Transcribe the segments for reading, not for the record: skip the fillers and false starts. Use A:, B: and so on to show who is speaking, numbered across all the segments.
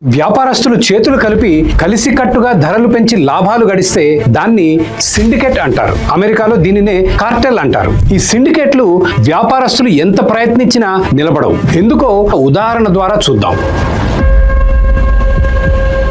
A: వ్యాపారస్తులు చేతులు కలిపి కలిసికట్టుగా ధరలు పెంచి లాభాలు గడిస్తే దాన్ని సిండికేట్ అంటారు. అమెరికాలో దీనినే కార్టెల్ అంటారు. ఈ సిండికేట్లు వ్యాపారస్తులు ఎంత ప్రయత్నించినా నిలబడవు. ఎందుకో ఉదాహరణ ద్వారా చూద్దాం.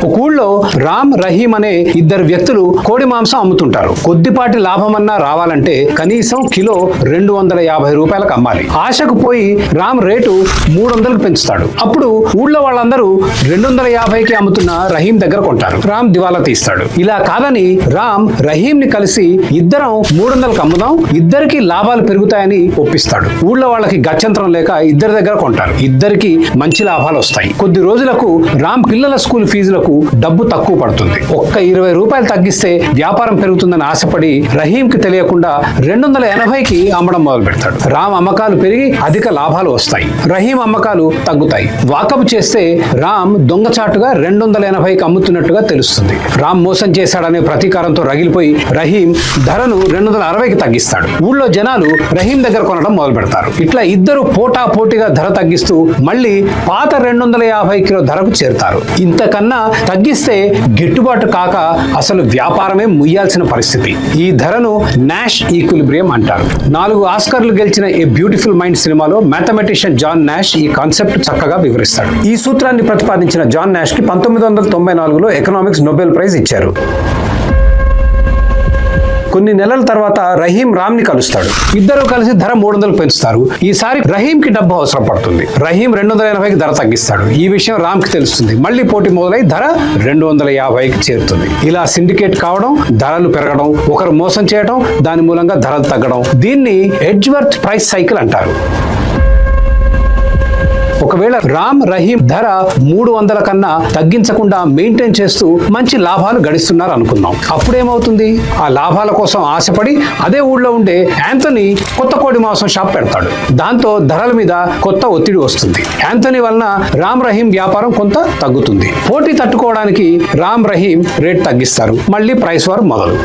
A: ఒక ఊళ్ళో రామ్, రహీం అనే ఇద్దరు వ్యక్తులు కోడి మాంసం అమ్ముతుంటారు. కొద్దిపాటి లాభమన్నా రావాలంటే కనీసం కిలో 250 రూపాయలకు అమ్మాలి. ఆశకు పోయి రామ్ రేటు 300కు పెంచుతాడు. అప్పుడు ఊళ్ళో వాళ్ళందరూ 250కి అమ్ముతున్న రహీం దగ్గర కొంటారు. రామ్ దివాలా తీస్తాడు. ఇలా కాదని రామ్ రహీం ని కలిసి ఇద్దరం 300కు అమ్ముదాం, ఇద్దరికి లాభాలు పెరుగుతాయని ఒప్పిస్తాడు. ఊళ్ళో వాళ్ళకి గత్యంతరం లేక ఇద్దరి దగ్గర కొంటారు. ఇద్దరికి మంచి లాభాలు వస్తాయి. కొద్ది రోజులకు రామ్ పిల్లల స్కూల్ ఫీజులకు డబ్బు తక్కువ పడుతుంది. ఒక్క 20 రూపాయలు తగ్గిస్తే వ్యాపారం పెరుగుతుందని ఆశపడి రహీంకి తెలియకుండా 280కి అమ్మడం మొదలు పెడతాడు. రామ్ అమ్మకాలు పెరిగి అధిక లాభాలు వస్తాయి. రహీం అమ్మకాలు తగ్గుతాయి. వాకపు చేస్తే రామ్ దొంగచాటుగా 280కి అమ్ముతున్నట్టుగా తెలుస్తుంది. రామ్ మోసం చేశాడనే ప్రతీకారంతో రగిలిపోయి రహీం ధరను 260కి తగ్గిస్తాడు. ఊళ్ళో జనాలు రహీం దగ్గర కొనడం మొదలు పెడతారు. ఇట్లా ఇద్దరు పోటాపోటీగా ధర తగ్గిస్తూ మళ్ళీ పాత 250 కిలో ధరకు చేరుతారు. ఇంతకన్నా తగ్గిస్తే గిట్టుబాటు కాక అసలు వ్యాపారమే ముయ్యాల్సిన పరిస్థితి. ఈ ధరను నాష్ ఈక్విలిబ్రియం అంటారు. 4 ఆస్కర్లు గెలిచిన ఏ బ్యూటిఫుల్ మైండ్ సినిమాలో మ్యాథమెటిషియన్ జాన్ నాష్ ఈ కాన్సెప్ట్ చక్కగా వివరిస్తాడు. ఈ సూత్రాన్ని ప్రతిపాదించిన జాన్ నాష్ కి 1994లో ఎకనామిక్స్ నోబెల్ ప్రైజ్ ఇచ్చారు. కొన్ని నెలల తర్వాత రహీం రామ్ ని కలుస్తాడు. ఇద్దరు కలిసి ధర 300కు పెంచుతారు. ఈసారి రహీం కి డబ్బు అవసరం పడుతుంది. రహీం 280కి ధర తగ్గిస్తాడు. ఈ విషయం రామ్ కి తెలుస్తుంది. మళ్ళీ పోటీ మొదలై ధర 250కి చేరుతుంది. ఇలా సిండికేట్ కావడం, ధరలు పెరగడం, ఒకరు మోసం చేయడం, దాని మూలంగా ధరలు తగ్గడం, దీన్ని ఎడ్జ్వర్త్ ప్రైస్ సైకిల్ అంటారు. ఒకవేళ రామ్, రహీం ధర 300 కన్నా తగ్గించకుండా మెయింటైన్ చేస్తూ మంచి లాభాలు గడిస్తున్నారు అనుకుందాం. అప్పుడేమవుతుంది? ఆ లాభాల కోసం ఆశపడి అదే ఊళ్ళో ఉండే యాంథనీ కొత్త కోడి మాంసం షాప్ పెడతాడు. దాంతో ధరల మీద కొత్త ఒత్తిడి వస్తుంది. యాంథనీ వలన రామ్, రహీం వ్యాపారం కొంత తగ్గుతుంది. పోటీ తట్టుకోవడానికి రామ్, రహీం రేట్ తగ్గిస్తారు. మళ్ళీ ప్రైస్ వార్ మొదలు.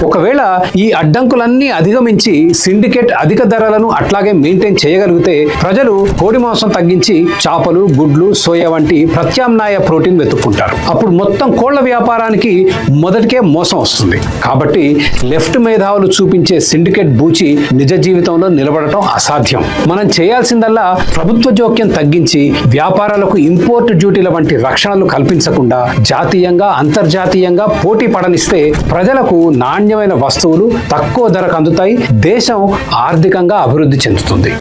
A: ఒకవేళ ఈ అడ్డంకులన్నీ అధిగమించి సిండికేట్ అధిక ధరలను అట్లాగే మెయింటైన్ చేయగలిగితే ప్రజలు కోడి మాంసం తగ్గించి చేపలు, గుడ్లు, సోయా వంటి ప్రత్యామ్నాయ ప్రోటీన్ వెతుక్కుంటారు. అప్పుడు మొత్తం కోళ్ల వ్యాపారానికి మొదటికే మోసం వస్తుంది. కాబట్టి లెఫ్ట్ మేధావులు చూపించే సిండికేట్ బూచి నిజ జీవితంలో నిలబడటం అసాధ్యం. మనం చేయాల్సిందల్లా ప్రభుత్వ జోక్యం తగ్గించి వ్యాపారాలకు ఇంపోర్ట్ డ్యూటీల వంటి రక్షణలు కల్పించకుండా జాతీయంగా, అంతర్జాతీయంగా పోటీ పడనిస్తే ప్రజలకు నాణ్యమైన వస్తువులు తక్కువ ధరకు అందుతాయి. దేశం ఆర్థికంగా అభివృద్ధి చెందుతుంది.